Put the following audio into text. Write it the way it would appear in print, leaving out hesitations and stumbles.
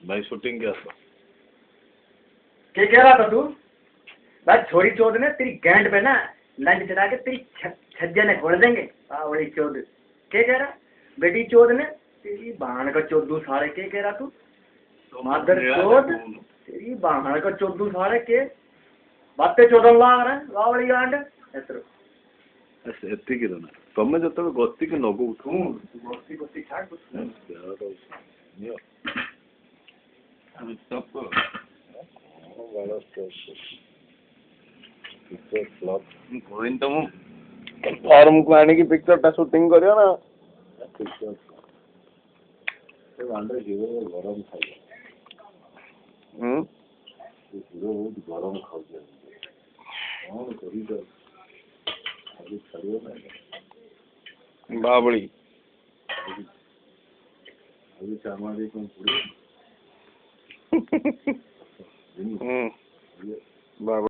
भाई शूटिंग क्या था? क्या कह रहा था तू? भाई छोरी चोद ने तेरी गैंड पे ना लंच चढ़ा के तेरी छज्जे ने खोल देंगे। बड़ी चोद क्या कह रहा? बेटी चोद ने तेरी बहन का चोदू सारे क्या कह रहा तू? मादर चोद तेरी बहन का चोदू सारे के बातें चोदन लाग रहा है वावड़ी गांड ऐसे ଏତିକି କି ନା ତମେ ଯେତେବେଳେ ଗତିକି ନଗଉଛୁ गोस्ती गोस्ती छाड़ कुछ ଫର୍ମ କୁ ଆଣିକି ପିକ୍ଚର ଟା ସୁଟିଂ କରିବ ନା ଗରମ ଖାଇବା ହିରୋ ବହୁତ ଗରମ ଖାଉଛି କଣ କରିବ बाबड़ी अभी चामारी कौन पूरी बाबड़ी